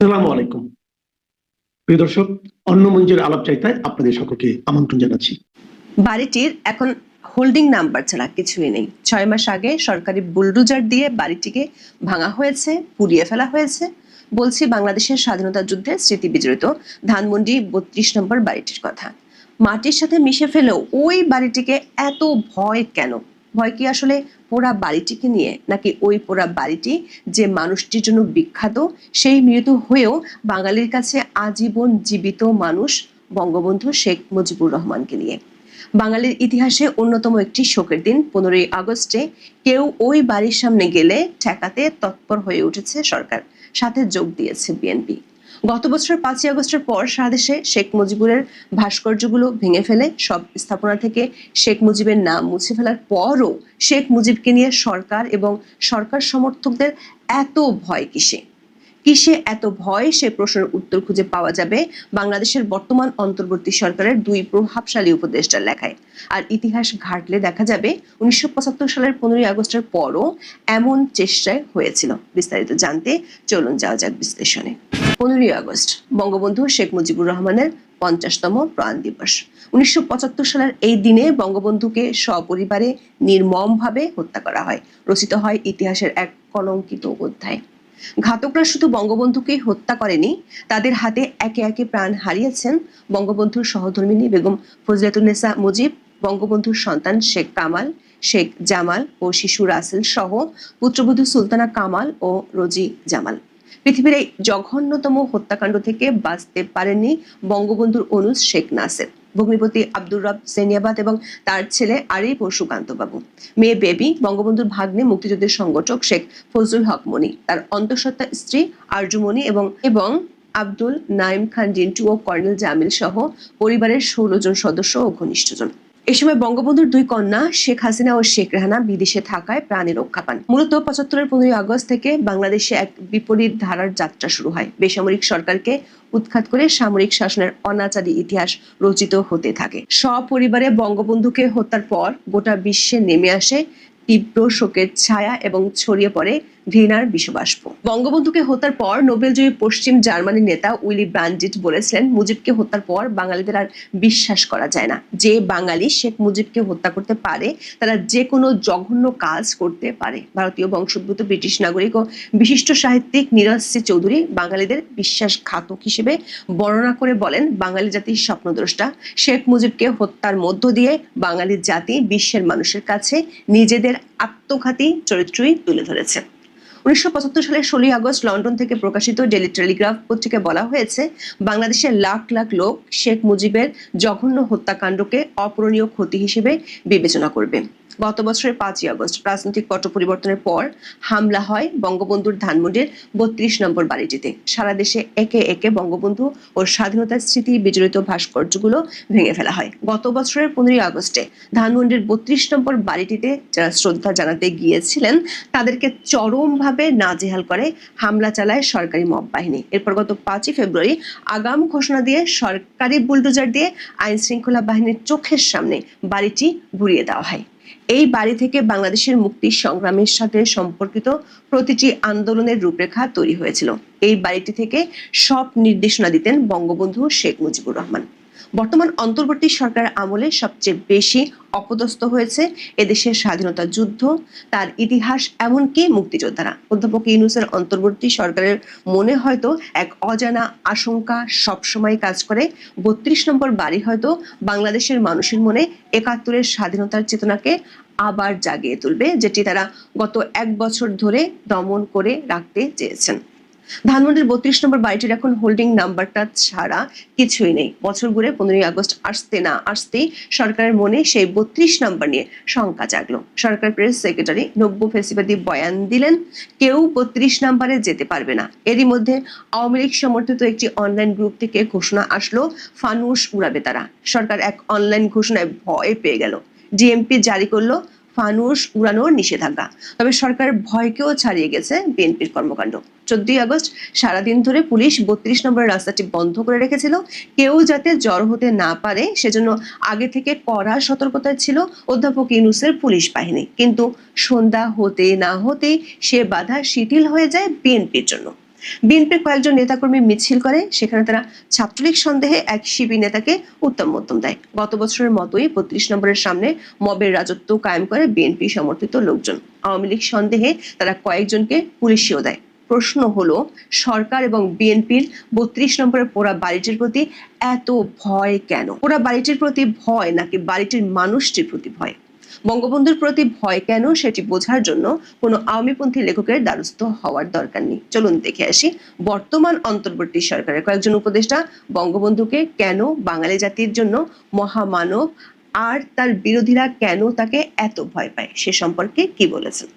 সালামু আলাইকুম। প্রিয় দর্শক, অন্য মঞ্চের আলাপচারিতায় আপনাদের সকলকে আমন্ত্রণ জানাচ্ছি। বাড়িটির এখন হোল্ডিং নাম্বার ছাড়া কিছুই নেই। 6 মাস আগে সরকারি বুলডোজার দিয়ে বাড়িটিকে ভাঙা হয়েছে, পুড়িয়ে ফেলা হয়েছে। বলছি বাংলাদেশের স্বাধীনতা যুদ্ধের স্মৃতি বিজড়িত ধানমন্ডি 32 নম্বর বাড়িটির কথা। মাটির সাথে মিশে ফেলেও ওই বাড়িটিকে এত ভয় কেন? ভয় কি আসলে পোড়া বাড়িটিকে নিয়ে, নাকি ওই পোড়া বাড়িটি যে মানুষটির জন্য বিখ্যাত সেই মৃত্যু হয়েও বাঙালির কাছে আজীবন জীবিত মানুষ বঙ্গবন্ধু শেখ মুজিবুর রহমানকে নিয়ে? বাঙালির ইতিহাসে অন্যতম একটি শোকের দিন 15ই আগস্টে কেউ ওই বাড়ির সামনে গেলে ঠেকাতে তৎপর হয়ে উঠেছে সরকার, সাথে যোগ দিয়েছে বিএনপি। গত বছর 5ই আগস্টের পর সারা দেশে শেখ মুজিবুরের ভাস্কর্যগুলো ভেঙে ফেলে সব স্থাপনা থেকে শেখ মুজিবের নাম মুছে ফেলার পরও শেখ মুজিবকে নিয়ে সরকার এবং সরকার সমর্থকদের এত ভয় কিসে? কিসে এত ভয়, সে প্রশ্নের উত্তর খুঁজে পাওয়া যাবে বাংলাদেশের বর্তমান অন্তর্বর্তী সরকারের 2 প্রভাবশালী উপদেষ্টার লেখায়। আর ইতিহাস ঘাটলে দেখা যাবে 1975 সালের 15ই আগস্টের পরও এমন চেষ্টায় হয়েছিল। বিস্তারিত জানতে চলুন যাওয়া যাক বিশ্লেষণে। 15ই আগস্ট বঙ্গবন্ধু শেখ মুজিবুর রহমানের 50তম প্রাণ দিবস। 1975 সালের এই দিনে বঙ্গবন্ধুকে সপরিবারে নির্মমভাবে হত্যা করা হয়। রচিত হয় ইতিহাসের এক কলঙ্কিত অধ্যায়। ঘাতকরা শুধু বঙ্গবন্ধুকেই হত্যা করেনি, তাদের হাতে একে একে প্রাণ হারিয়েছেন বঙ্গবন্ধুর সহধর্মিণী বেগম ফজিলাতুন্নেসা মুজিব, বঙ্গবন্ধুর সন্তান শেখ কামাল, শেখ জামাল ও শিশু রাসেল সহ পুত্রবধূ সুলতানা কামাল ও রোজি জামাল। পৃথিবীর এই জঘন্যতম হত্যাকাণ্ড থেকে বাঁচতে পারেননি বঙ্গবন্ধুর অনুজ শেখ নাসের, ভগ্নিপতি আব্দুর রব সেনিয়াবাদ এবং তার ছেলে আরিফ ও সুকান্ত বাবু, মেয়ে বেবি, বঙ্গবন্ধুর ভাগ্নে মুক্তিযুদ্ধের সংগঠক শেখ ফজলুল হক মনি, তার অন্তঃসত্ত্বা স্ত্রী আরজুমনি এবং আব্দুল নাইম খান জিন্টু ও কর্নেল জামিল সহ পরিবারের 16 জন সদস্য ও ঘনিষ্ঠজন। এ সময় বঙ্গবন্ধুর 2 কন্যা শেখ হাসিনা ও শেখ রেহানা বিদেশে থাকায় প্রাণে রক্ষা পান। মূলত 75-এর 15ই আগস্ট থেকে বাংলাদেশে এক বিপরীত ধারার যাত্রা শুরু হয়। বেসামরিক সরকারকে উৎখাত করে সামরিক শাসনের অনাচারী ইতিহাস রচিত হতে থাকে। সপরিবারে বঙ্গবন্ধুকে হত্যার পর গোটা বিশ্বে নেমে আসে তীব্র শোকের ছায়া এবং ছড়িয়ে পড়ে ঘৃণার বিষবাষ্প। বঙ্গবন্ধুকে হত্যার পর নোবেলজয়ী পশ্চিম জার্মানির নেতা উইলি ব্রান্ডিট বলেছিলেন, মুজিবকে হত্যার পর বাঙালিদের আর বিশ্বাস করা যায় না। যে বাঙালি শেখ মুজিবকে হত্যা করতে পারে তারা যে কোনো জঘন্য কাজ করতে পারে। ভারতীয় বংশোদ্ভূত ব্রিটিশ নাগরিক ও বিশিষ্ট সাহিত্যিক নীরজ সি চৌধুরী বাঙালিদের বিশ্বাসঘাতক হিসেবে বর্ণনা করে বলেন, বাঙালি জাতির স্বপ্নদ্রষ্টা শেখ মুজিবকে হত্যার মধ্য দিয়ে বাঙালি জাতি বিশ্বের মানুষের কাছে নিজেদের আত্মঘাতী চরিত্রই তুলে ধরেছে। 1975 সালের 16ই আগস্ট লন্ডন থেকে প্রকাশিত ডেইলি টেলিগ্রাফ পত্রিকায় বলা হয়েছে, বাংলাদেশের লাখ লাখ লোক শেখ মুজিবের জঘন্য হত্যাকাণ্ডকে অপূরণীয় ক্ষতি হিসেবে বিবেচনা করবে। গত বছরের 5ই আগস্ট রাজনৈতিক পট পরিবর্তনের পর হামলা হয় বঙ্গবন্ধুর ধানমন্ডির 32 নম্বর বাড়িটিতে। সারা দেশে একে একে বঙ্গবন্ধু ও স্বাধীনতার স্মৃতি বিজড়িত ভাস্কর্যগুলো ভেঙে ফেলা হয়। গত বছরের 15ই আগস্টে ধানমন্ডির 32 নম্বর বাড়িটিতে যারা শ্রদ্ধা জানাতে গিয়েছিলেন তাদেরকে চরমভাবে নাজেহাল করে হামলা চালায় সরকারি মব বাহিনী। এরপর গত 5ই ফেব্রুয়ারি আগাম ঘোষণা দিয়ে সরকারি বুলডোজার দিয়ে আইন শৃঙ্খলা বাহিনীর চোখের সামনে বাড়িটি গুঁড়িয়ে দেওয়া হয়। এই বাড়ি থেকে বাংলাদেশের মুক্তি সংগ্রামের সাথে সম্পর্কিত প্রতিটি আন্দোলনের রূপরেখা তৈরি হয়েছিল। এই বাড়িটি থেকে সব নির্দেশনা দিতেন বঙ্গবন্ধু শেখ মুজিবুর রহমান। বর্তমান অন্তর্বর্তী সরকার আমলে সবচেয়ে বেশি অপদস্থ হয়েছে এদেশের স্বাধীনতা যুদ্ধ, তার ইতিহাস, এমনকি মুক্তিযোদ্ধারা। অধ্যাপক ইউনূসের অন্তর্বর্তী সরকারের মনে হয়তো এক অজানা আশঙ্কা সবসময় কাজ করে, 32 নম্বর বাড়ি হয়তো বাংলাদেশের মানুষের মনে 71-এর স্বাধীনতার চেতনাকে আবার জাগিয়ে তুলবে, যেটি তারা গত 1 বছর ধরে দমন করে রাখতে চেয়েছেন। ধানমন্ডির 32 নম্বর বাড়িটির এখন হোল্ডিং নাম্বারটা ছাড়া কিছুই নেই। বছর ঘুরে 15ই আগস্ট আসতে না আসতেই সরকারের মনে সেই 32 নম্বর নিয়ে শঙ্কা জাগলো। সরকার প্রেস সেক্রেটারি নব্য ফেসিবাদী বয়ান দিলেন, কেউ 32 নম্বরে যেতে পারবে না। এরই মধ্যে আওয়ামী লীগ সমর্থিত একটি অনলাইন গ্রুপ থেকে ঘোষণা আসলো, ফানুস উড়াবে তারা। সরকার এক অনলাইন ঘোষণায় ভয় পেয়ে গেল। ডিএমপি জারি করলো ফানুস উড়ানোর নিষেধাজ্ঞা। তবে সরকার ভয়কেও ছাড়িয়ে গেছে বিএনপির কর্মকাণ্ড। 14ই আগস্ট সারাদিন ধরে পুলিশ 32 নম্বরের রাস্তাটি বন্ধ করে রেখেছিল, কেউ যাতে জড়ো হতে না পারে সেজন্য আগে থেকে কড়া সতর্কতায় ছিল অধ্যাপক ইউনূসের পুলিশ বাহিনী। কিন্তু সন্ধ্যা হতে না হতেই সে বাধা শিথিল হয়ে যায় বিএনপির জন্য। বিএনপির কয়েকজন নেতাকর্মী মিছিল করে, সেখানে তারা ছাত্রলীগ সন্দেহে এক শিবির নেতাকে উত্তম মধ্যম দেয়। গত বছরের মতোই ৩২ নম্বরের সামনে মবের রাজত্ব কায়েম করে বিএনপি সমর্থিত লোকজন। আওয়ামী লীগ সন্দেহে তারা কয়েকজনকে পুলিশেও দেয়। প্রশ্ন হলো, সরকার এবং বিএনপির ৩২ নম্বরের পোড়া বাড়িটির প্রতি এত ভয় কেন? পোড়া বাড়িটির প্রতি ভয় নাকি বাড়িটির মানুষটির প্রতি ভয়? বঙ্গবন্ধুর প্রতি ভয় কেন সেটি বোঝার জন্য কোনো আওয়ামীপন্থী লেখকের দ্বারস্থ হওয়ার দরকার নেই। চলুন দেখে আসি বর্তমান অন্তর্বর্তী সরকারের কয়েকজন উপদেষ্টা বঙ্গবন্ধুকে কেন বাঙালি জাতির জন্য মহামানব আর তার বিরোধীরা কেন তাকে এত ভয় পায় সে সম্পর্কে কি বলেছেন।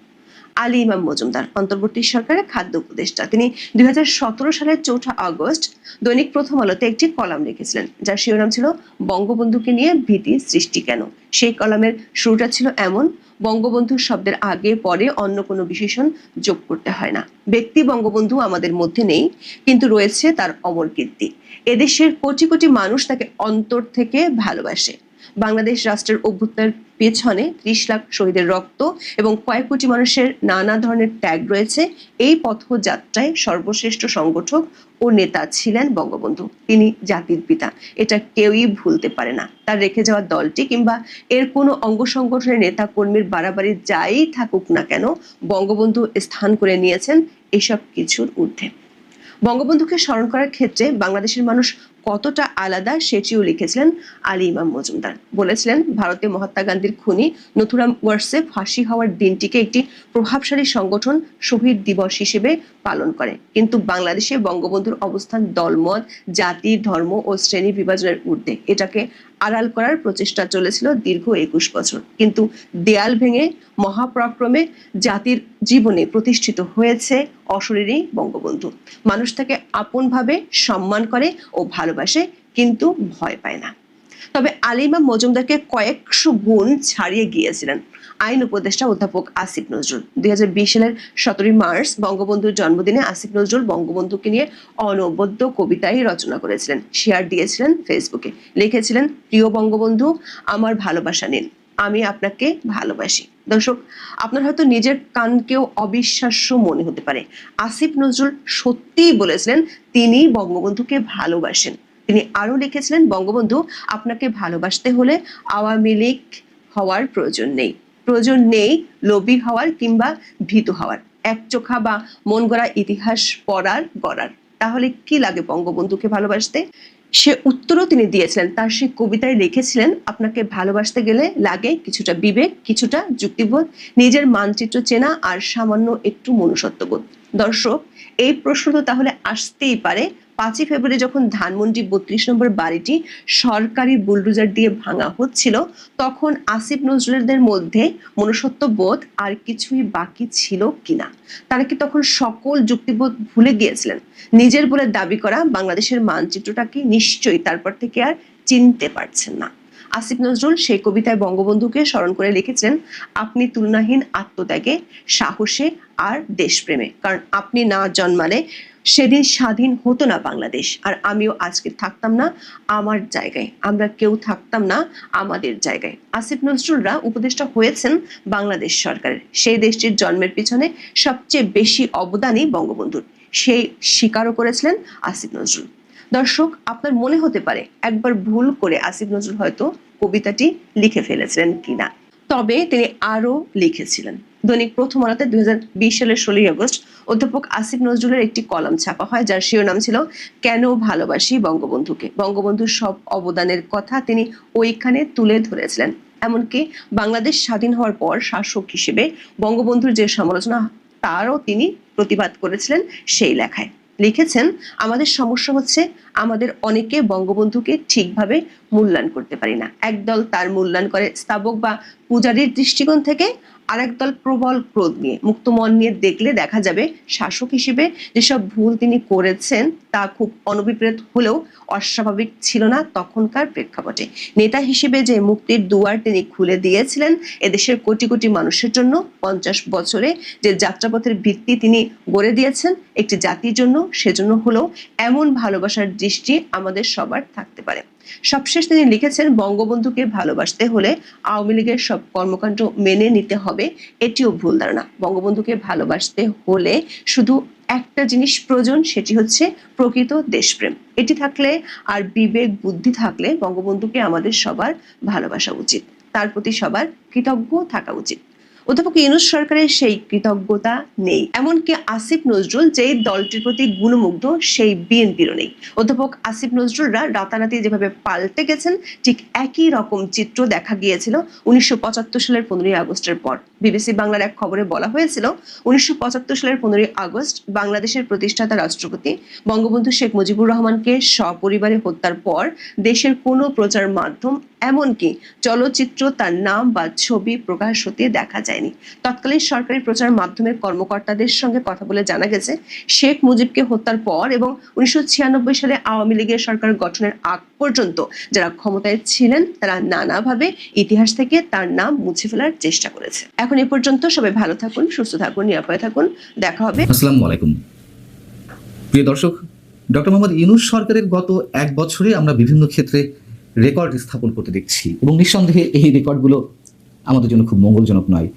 আলী ইমাম মজুমদার অন্তর্বর্তী সরকারের খাদ্য উপদেষ্টা। তিনি 2017 সালের 4 আগস্ট দৈনিক প্রথম আলোতে একটি কলাম লিখেছিলেন, যার শিরোনাম ছিল বঙ্গবন্ধুকে নিয়ে ভীতি সৃষ্টি কেন। সেই কলামের শুরুটা ছিল এমন: বঙ্গবন্ধু শব্দের আগে পরে অন্য কোনো বিশেষণ যোগ করতে হয় না। ব্যক্তি বঙ্গবন্ধু আমাদের মধ্যে নেই, কিন্তু রয়েছে তার অমর কীর্তি। এদেশের কোটি কোটি মানুষ তাকে অন্তর থেকে ভালোবাসে। বাংলাদেশ রাষ্ট্রের অভ্যুত্থানের পেছনে 30 লাখ শহীদের রক্ত এবং কয়েক কোটি মানুষের নানা ধরনের ত্যাগ রয়েছে। এই পথযাত্রায় সর্বশ্রেষ্ঠ সংগঠক ও নেতা ছিলেন বঙ্গবন্ধু। তিনি জাতির পিতা, এটা কেউই ভুলতে পারে না। তার রেখে যাওয়া দলটি কিংবা এর কোনো অঙ্গ সংগঠনের নেতা কর্মীর বাড়াবাড়ি যাই থাকুক না কেন, বঙ্গবন্ধু স্থান করে নিয়েছেন এসব কিছুর ঊর্ধ্বে। বঙ্গবন্ধুকে স্মরণ করার ক্ষেত্রে বাংলাদেশের মানুষ কতটা আলাদা সেটিও লিখেছিলেন আলী ইমাম মজুমদার। বলেছিলেন, ভারতে মহাত্মা গান্ধীর খুনি নথুরাম গোডসে ফাঁসি হওয়ার দিনটিকে একটি প্রভাবশালী সংগঠন শহীদ দিবস হিসেবে পালন করে, কিন্তু বাংলাদেশে বঙ্গবন্ধুর অবস্থান দলমত, জাতি, ধর্ম ও শ্রেণী বিভাজনের ঊর্ধ্বে। এটাকে আড়াল করার প্রচেষ্টা চলেছিল দীর্ঘ 21 বছর, কিন্তু দেয়াল ভেঙে মহাপরাক্রমে জাতির জীবনে প্রতিষ্ঠিত হয়েছে অশরীরী বঙ্গবন্ধু। মানুষ তাকে আপনভাবে সম্মান করে ও ভালোবাসে, কিন্তু ভয় পায় না। তবে আলী ইমাম মজুমদারকে কয়েকশো গুণ ছাড়িয়ে গিয়েছিলেন আইন উপদেষ্টা অধ্যাপক আসিফ নজরুল। 2020 সালের 17 মার্চ বঙ্গবন্ধুর জন্মদিনে আসিফ নজরুল বঙ্গবন্ধুকে নিয়ে অনবদ্য কবিতাই রচনা করেছিলেন, শেয়ার দিয়েছিলেন ফেসবুকে। লিখেছিলেন, প্রিয় বঙ্গবন্ধু, আমার ভালোবাসা নিন, আমি আপনাকে ভালোবাসি। দর্শক, আপনার হয়তো নিজের কানকেও অবিশ্বাস্য মনে হতে পারে, আসিফ নজরুল সত্যিই বলেছিলেন তিনি বঙ্গবন্ধুকে ভালোবাসেন। তিনি আরো লিখেছিলেন, বঙ্গবন্ধু, আপনাকে ভালোবাসতে হলে আওয়ামী লীগ হওয়ার প্রয়োজন নেই লোভী হওয়ার কিংবা ভীতু হওয়ার, একচোখা বা মন গড়া ইতিহাস গড়ার। তাহলে কি লাগে বঙ্গবন্ধুকে ভালোবাসতে? সে উত্তরও তিনি দিয়েছিলেন। তার সেই কবিতায় লিখেছিলেন, আপনাকে ভালোবাসতে গেলে লাগে কিছুটা বিবেক, কিছুটা যুক্তিবোধ, নিজের মানচিত্র চেনা আর সামান্য একটু মনুষ্যত্ববোধ। দর্শক, এই প্রশ্ন তো তাহলে আসতেই পারে, 5 ফেব্রুয়ারি যখন ধানমন্ডি 32 নম্বর বাড়িটি সরকারি বুলডোজার দিয়ে ভাঙা হচ্ছিল, তখন আসিফ নজরুলদের মধ্যে মনুষ্যত্ববোধ আর কিছুই বাকি ছিল কিনা? তারা কি তখন সকল যুক্তিবোধ ভুলে গিয়েছিলেন? নিজের বলে দাবি করা বাংলাদেশের মানচিত্রটাকে নিশ্চয়ই তারপর থেকে আর চিনতে পারছেন না। আসিফ নজরুল সেই কবিতায় বঙ্গবন্ধুকে স্মরণ করে লিখেছিলেন, আপনি তুলনাহীন আত্মত্যাগে, সাহসে আর দেশপ্রেমে, কারণ আপনি না জন্মালে সেদিন স্বাধীন হতো না বাংলাদেশ, আর আমিও আজকে থাকতাম না আমার জায়গায়, আমরা কেউ থাকতাম না আমাদের জায়গায়। আসিফ নজরুলরা উপদেষ্টা হয়েছেন বাংলাদেশ সরকারের। সেই দেশটির জন্মের পিছনে সবচেয়ে বেশি অবদানই বঙ্গবন্ধুর, সেই স্বীকারও করেছিলেন আসিফ নজরুল। দর্শক, আপনার মনে হতে পারে একবার ভুল করে আসিফ নজরুল হয়তো কবিতাটি লিখে ফেলেছিলেন কিনা, তবে তিনি আরো লিখেছিলেন। দৈনিক প্রথম আলোতে 2020 সালের 16 আগস্ট অধ্যাপক আসিফ নজরুলের একটি কলাম ছাপা হয়, যার শিরোনাম ছিল কেন ভালোবাসি বঙ্গবন্ধুকে। বঙ্গবন্ধুর সব অবদানের কথা তিনি ওইখানে তুলে ধরেছিলেন। এমনকি বাংলাদেশ স্বাধীন হওয়ার পর শাসক হিসেবে বঙ্গবন্ধুর যে সমালোচনা, তারও তিনি প্রতিবাদ করেছিলেন সেই লেখায়। লিখেছেন, আমাদের সমস্যা হচ্ছে আমাদের অনেকে বঙ্গবন্ধুকে ঠিকভাবে মূল্যায়ন করতে পারি না। একদল তার মূল্যায়ন করে স্তাবক বা পূজারীর দৃষ্টিকোণ থেকে, আরেক দল প্রবল ক্রোধ নিয়ে। মুক্ত মন নিয়ে দেখলে দেখা যাবে শাসক হিসেবে যেসব ভুল তিনি করেছেন তা খুব অনভিপ্রেত হলেও অস্বাভাবিক ছিল না তখনকার প্রেক্ষাপটে। নেতা হিসেবে যে মুক্তির দুয়ার তিনি খুলে দিয়েছিলেন এদেশের কোটি কোটি মানুষের জন্য, 50 বছরে যে যাত্রাপথের ভিত্তি তিনি গড়ে দিয়েছেন একটি জাতির জন্য, সেজন্য হলেও এমন ভালোবাসার দৃষ্টি আমাদের সবার থাকতে পারে। সবশেষ তিনি লিখেছেন, বঙ্গবন্ধুকে ভালোবাসতে হলে আওয়ামী লীগের সব কর্মকাণ্ড মেনে নিতে হবে, এটিও ভুল ধারণা। বঙ্গবন্ধুকে ভালোবাসতে হলে শুধু একটা জিনিস প্রয়োজন, সেটি হচ্ছে প্রকৃত দেশপ্রেম। এটি থাকলে আর বিবেক বুদ্ধি থাকলে বঙ্গবন্ধুকে আমাদের সবার ভালোবাসা উচিত, তার প্রতি সবার কৃতজ্ঞ থাকা উচিত। অধ্যাপক ইউনূস সরকারের সেই কৃতজ্ঞতা নেই, এমনকি আসিফ নজরুল যেই দলটির প্রতি গুণমুগ্ধ সেই বিএনপিরও নেই। অধ্যাপক আসিফ নজরুলরা রাতারাতি যেভাবে পাল্টে গেছেন, ঠিক একই রকম চিত্র দেখা গিয়েছিল 1975 সালের 15ই আগস্টের পর। বিবিসি বাংলার এক খবরে বলা হয়েছিল, 1975 সালের 15ই আগস্ট বাংলাদেশের প্রতিষ্ঠাতা রাষ্ট্রপতি বঙ্গবন্ধু শেখ মুজিবুর রহমানকে সপরিবারে হত্যার পর দেশের কোনো প্রচার মাধ্যম, এমনকি চলচ্চিত্র তার নাম বা ছবি প্রকাশ হতে দেখা যায়নি। তৎকালীন সরকারি প্রচার মাধ্যমের কর্মকর্তাদের সঙ্গে কথা বলে জানা গেছে, শেখ মুজিবকে হত্যার পর এবং 1996 সালে আওয়ামী লীগের সরকার গঠনের আগ পর্যন্ত যারা ক্ষমতায় ছিলেন তারা নানাভাবে ইতিহাস থেকে তার নাম মুছে ফেলার চেষ্টা করেছে। এখন এ পর্যন্ত সবাই ভালো থাকুন, সুস্থ থাকুন, নিরাপদে থাকুন। দেখা হবে। আসসালামু আলাইকুম প্রিয় দর্শক, ডক্টর মোহাম্মদ ইউনূস সরকারের গত এক বছরে আমরা বিভিন্ন ক্ষেত্রে রেকর্ড স্থাপন করতে দেখছি এবং নিঃসন্দেহে এই রেকর্ডগুলো আমাদের জন্য খুব মঙ্গলজনক নয়।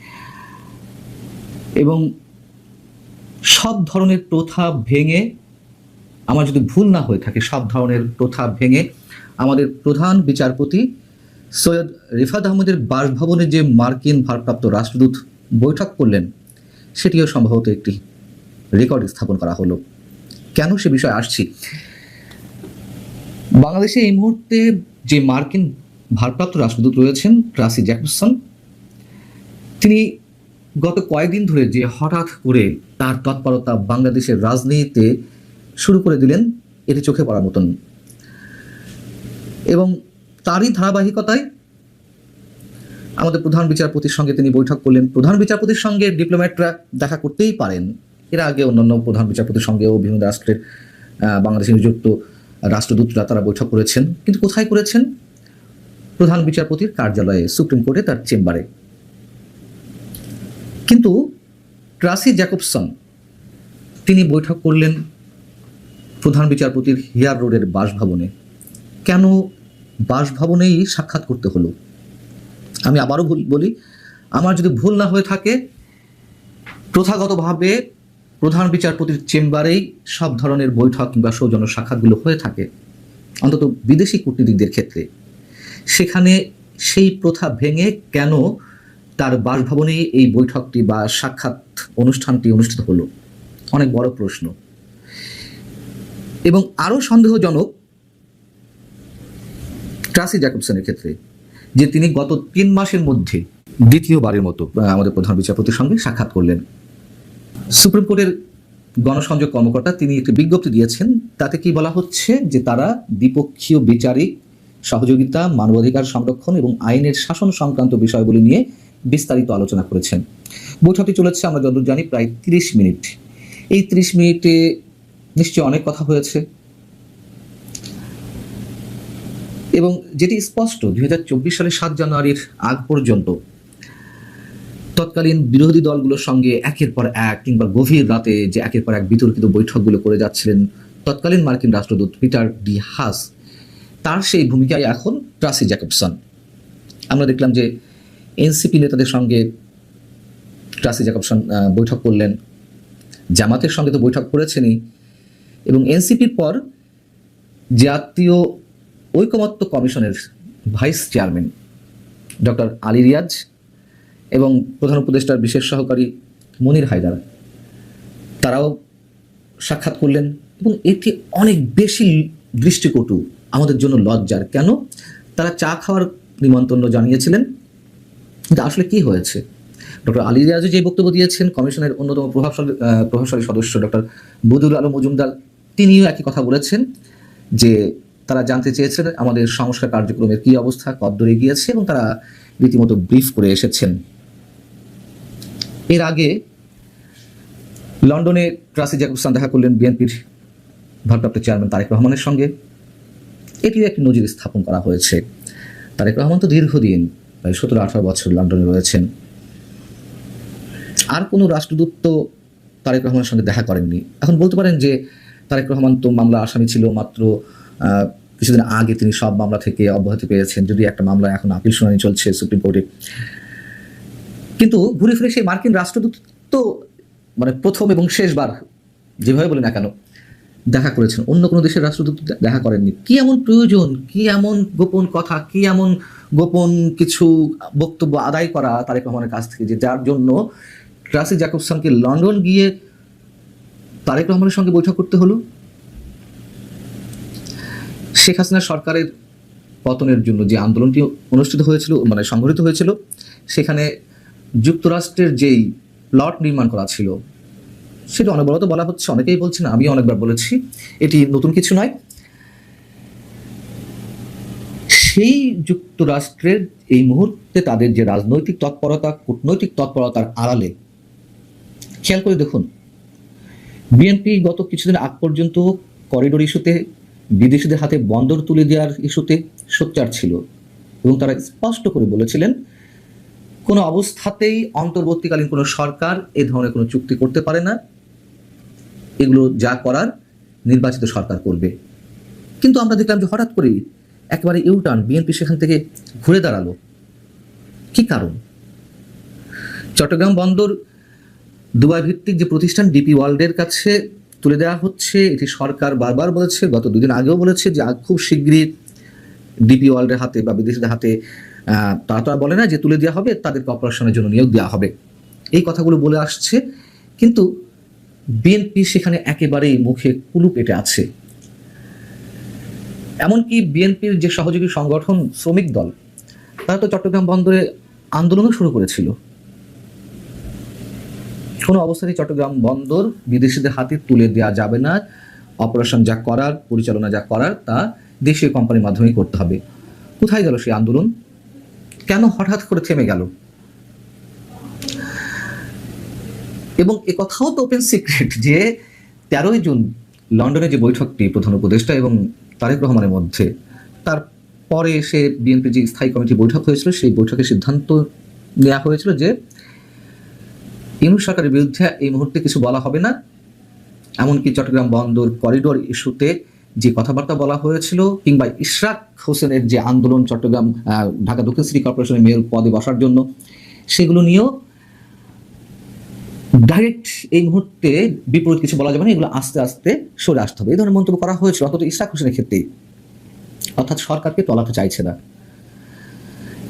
এবং সব ধরনের প্রথা ভেঙে, আমার যদি ভুল না হয়ে থাকে, সব ধরনের প্রথা ভেঙে আমাদের প্রধান বিচারপতি সৈয়দ রিফাত আহমেদের বাসভবনে যে মার্কিন ভারপ্রাপ্ত রাষ্ট্রদূত বৈঠক করলেন, সেটিও সম্ভবত একটি রেকর্ড স্থাপন করা হলো। কেন সে বিষয়ে আসছি, বাংলাদেশে এই মুহূর্তে যে মার্কিন ভারপ্রাপ্ত রাষ্ট্রদূত রয়েছেন ট্রাসি জ্যাকবসন, তিনি গত কয়েকদিন ধরে যে হঠাৎ করে তার তৎপরতা বাংলাদেশের রাজনীতিতে শুরু করে দিলেন, এটি চোখে পড়ার মতন। এবং তারই ধারাবাহিকতায় আমাদের প্রধান বিচারপতির সঙ্গে তিনি বৈঠক করলেন। প্রধান বিচারপতির সঙ্গে ডিপ্লোম্যাটরা দেখা করতেই পারেন, এর আগে অন্যান্য প্রধান বিচারপতির সঙ্গেও বিভিন্ন রাষ্ট্রের বাংলাদেশে নিযুক্ত রাষ্ট্রদূতরা তারা বৈঠক করেছেন, কিন্তু কোথায় করেছেন? প্রধান বিচারপতির কার্যালয়ে, সুপ্রিম কোর্টে তার চেম্বারে। কিন্তু ট্রাসি জ্যাকবসন তিনি বৈঠক করলেন প্রধান বিচারপতির হিয়ার রোডের বাসভবনে। কেন বাসভবনেই সাক্ষাৎ করতে হলো? আমি আবারও বলি, আমার যদি ভুল না হয়ে থাকে, প্রথাগতভাবে প্রধান বিচারপতির চেম্বারেই সব ধরনের বৈঠক কিংবা সৌজন্য সাক্ষাৎগুলো হয়ে থাকে, অন্তত বিদেশি কূটনীতিকদের ক্ষেত্রে। সেখানে সেই প্রথা ভেঙে কেন তার বাসভবনে এই বৈঠকটি বা সাক্ষাৎ অনুষ্ঠানটি অনুষ্ঠিত হলো? অনেক বড় প্রশ্ন। এবং আরও সন্দেহজনক ট্রাসি জ্যাকবসনের ক্ষেত্রে, যে তিনি গত 3 মাসের মধ্যে দ্বিতীয়বারের মতো আমাদের প্রধান বিচারপতির সঙ্গে সাক্ষাৎ করলেন। সুপ্রিম কোর্টের গণসংযোগ কর্মকর্তা তিনি একটি বিজ্ঞপ্তি দিয়েছেন, তাতে কি বলা হচ্ছে যে তারা দ্বিপক্ষীয় বিচারিক সহযোগিতা, মানবাধিকার সংরক্ষণ এবং আইনের শাসন সংক্রান্ত বিষয়গুলি নিয়ে বিস্তারিত আলোচনা করেছেন। বৈঠকটি চলেছে, আমরা যতদূর জানি, প্রায় 30 মিনিট। এই 30 মিনিটে নিশ্চয়ই অনেক কথা হয়েছে এবং যেটি স্পষ্ট, 2024 সালের 7 জানুয়ারির আগ পর্যন্ত তৎকালীন বিরোধী দলগুলোর সঙ্গে একের পর এক কিংবা গভীর রাতে যে একের পর এক বিতর্কিত বৈঠকগুলো করে যাচ্ছিলেন তৎকালীন মার্কিন রাষ্ট্রদূত পিটার ডি হাস, তার সেই ভূমিকায় এখন ট্রাসি জ্যাকবসন। আমরা দেখলাম যে এনসিপি নেতাদের সঙ্গে ট্রাসি জ্যাকবসন বৈঠক করলেন, জামাতের সঙ্গে তো বৈঠক করেছেনই, এবং এনসিপির পর জাতীয় ঐকমত্য কমিশনের vice chairman doctor Ali Riaz এবং প্রধান উপদেষ্টার বিশেষ সহকারী মনির হায়দার, তারাও সাক্ষাৎ করলেন। এবং এটি অনেক বেশি দৃষ্টিকটু, আমাদের জন্য লজ্জার। কেন? তারা চা খাওয়ার নিমন্ত্রণ জানিয়েছিলেন, কিন্তু আসলে কি হয়েছে? ডক্টর আলী রিয়াজও যে বক্তব্য দিয়েছেন, কমিশনের অন্যতম প্রভাবশালী সদস্য ডক্টর বদিউল আলম মজুমদার, তিনিও একই কথা বলেছেন যে তারা জানতে চেয়েছেন আমাদের সংস্কার কার্যক্রমের কী অবস্থা, কতদূর এগিয়েছে, এবং তারা রীতিমতো ব্রিফ করে এসেছেন। এর আগে লন্ডনে ট্রাসি জ্যাকবসন দেখা করলেন বিএনপির ভারপ্রাপ্ত চেয়ারম্যান তারেক রহমানের সঙ্গে। এটিও একটি নজির স্থাপন করা হয়েছে। তারেক রহমান তো দীর্ঘদিন, প্রায় 17-18 বছর লন্ডনে রয়েছেন। আর কোনো রাষ্ট্রদূত তো তারেক রহমানের সঙ্গে দেখা করেননি। এখন বলতে পারেন যে তারেক রহমান তো মামলা আসামি ছিল, মাত্র কিছুদিন আগে তিনি সব মামলা থেকে অব্যাহতি পেয়েছেন, যদি একটা মামলা এখন আপিল শুনানি চলছে সুপ্রিম কোর্টে। কিন্তু ঘুরে ফিরে সেই মার্কিন রাষ্ট্রদূত তো মানে প্রথম এবং শেষবার যেভাবে বলে না কেন দেখা করেছেন, অন্য কোনো দেশের রাষ্ট্রদূত দেখা করেননি। কি এমন প্রয়োজন, কি এমন গোপন কথা, কি এমন গোপন কিছু বক্তব্য আদায় করা তারেক রহমানের কাছ থেকে যে যার জন্য ট্রাসি জ্যাকবসনকে লন্ডন গিয়ে তারেক রহমানের সঙ্গে বৈঠক করতে হলো? শেখ হাসিনা সরকারের পতনের জন্য যে আন্দোলনটি অনুষ্ঠিত হয়েছিল, মানে সংঘটিত হয়েছিল, সেখানে যুক্তরাষ্ট্রের যেই প্লট নির্মাণ করা ছিল সেটা অনবরত বলা হচ্ছে, অনেকেই বলছেন, আমি অনেকবার বলেছি, এটি নতুন কিছু নয়। সেই যুক্তরাষ্ট্রের এই মুহূর্তে তাদের যে রাজনৈতিক তৎপরতা, কূটনৈতিক তৎপরতার আড়ালে খেয়াল করে দেখুন, বিএনপি গত কিছুদিন আগ পর্যন্ত করিডোর ইস্যুতে, বিদেশিদের হাতে বন্দর তুলে দেওয়ার ইস্যুতে সোচ্চার ছিল এবং তারা স্পষ্ট করে বলেছিলেন কোনো অবস্থাতেই অন্তর্বর্তীকালীন কোনো সরকার এ ধরনের কোনো চুক্তি করতে পারে না, এগুলো যা করার নির্বাচিত সরকার করবে। কিন্তু আমরা দেখলাম যে হঠাৎ করেই একেবারে ইউটার্ন, বিএনপি সেখান থেকে ঘুরে দাঁড়ালো। কি কারণ? চট্টগ্রাম বন্দর দুবাই ভিত্তিক যে প্রতিষ্ঠান ডিপি ওয়ার্ল্ডের কাছে তুলে দেওয়া হচ্ছে, এটি সরকার বারবার বলেছে, গত দুদিন আগেও বলেছে যে খুব শীঘ্রই ডিপি ওয়ার্ল্ডের হাতে বা বিদেশিদের হাতে, তারা তো আর বলে না যে তুলে দেওয়া হবে, তাদেরকে অপারেশনের জন্য নিয়োগ দেওয়া হবে, এই কথাগুলো বলে আসছে। কিন্তু বিএনপি সেখানে একেবারেই মুখে কুলু পেটে আছে। এমনকি বিএনপির যে সহযোগী সংগঠন শ্রমিক দল, তারা তো চট্টগ্রাম বন্দরে আন্দোলনও শুরু করেছিল। কোনো অবস্থাতেই চট্টগ্রাম বন্দর বিদেশিদের হাতে তুলে দেওয়া যাবে না, অপারেশন যা করার, পরিচালনা যা করার তা দেশীয় কোম্পানির মাধ্যমেই করতে হবে। কোথায় গেল সেই আন্দোলন? কেন হঠাৎ করে থেমে গেল? এবং এ কথাও তো ওপেন সিক্রেট যে 13ই জুন লন্ডনে যে বৈঠকটি প্রধান উপদেষ্টা এবং তারেক রহমানের মধ্যে, তার পরে এসে বিএনপি যে স্থায়ী কমিটি বৈঠক হয়েছিল, সেই বৈঠকে সিদ্ধান্ত নেওয়া হয়েছিল যে ইউনূস সরকারের বিরুদ্ধে এই মুহূর্তে কিছু বলা হবে না। এমনকি চট্টগ্রাম বন্দর করিডোর ইস্যুতে যে কথাবার্তা বলা হয়েছিল, কিংবা ইশরাক হোসেনের যে আন্দোলন চট্টগ্রাম ঢাকা দক্ষিণ সিটি কর্পোরেশনের মেয়র পদে বসার জন্য, সেগুলো নিয়েও ডাইরেক্ট এই মুহূর্তে বিপরীত কিছু বলা যাবে না, এগুলো আস্তে আস্তে সরে আসতে হবে, এই ধরনের মন্তব্য করা হয়েছিল। অন্তত ইশরাক হোসেনের ক্ষেত্রেই, অর্থাৎ সরকারকে তলাতে চাইছে না।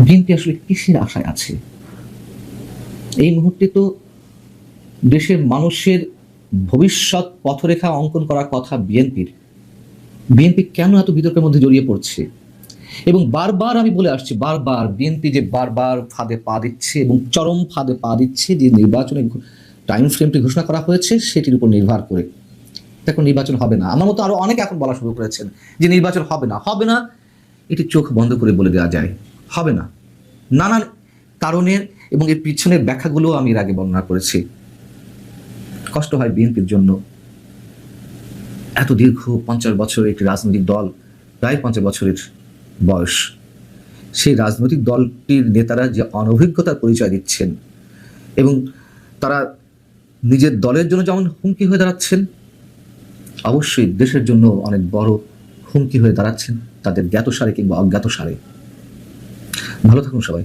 বিএনপি আসলে কিসের আশায় আছে? এই মুহূর্তে তো দেশের মানুষের ভবিষ্যৎ পথরেখা অঙ্কন করার কথা বিএনপির। বিএনপি কেন এত বিতর্কের মধ্যে জড়িয়ে পড়ছে? এবং বারবার আমি বলে আসছি, বারবার বিএনপি যে বারবার ফাঁদে পা দিচ্ছে এবং চরম ফাঁদে পা দিচ্ছে, যে নির্বাচনের টাইম ফ্রেমটি ঘোষণা করা হয়েছে সেটির উপর নির্ভর করে। দেখো, নির্বাচন হবে না, আমার মতো আরো অনেকে এখন বলা শুরু করেছেন যে নির্বাচন হবে না, হবে না। এটি চোখ বন্ধ করে বলে দেওয়া যায়, হবে না, নানান কারণের, এবং এর পিছনের ব্যাখ্যাগুলো আমি এর আগে বর্ণনা করেছি। কষ্ট হয় বিএনপির জন্য। এত দীর্ঘ 50 বছরের একটি রাজনৈতিক দল, প্রায় 50 বছরের বয়স, সেই রাজনৈতিক দলটির নেতারা যে অনভিজ্ঞতার পরিচয় দিচ্ছেন এবং তারা নিজের দলের জন্য যেমন হুমকি হয়ে দাঁড়াচ্ছেন, অবশ্যই দেশের জন্য অনেক বড় হুমকি হয়ে দাঁড়াচ্ছেন তাদের জ্ঞাতসারে কিংবা অজ্ঞাতসারে। ভালো থাকুন সবাই।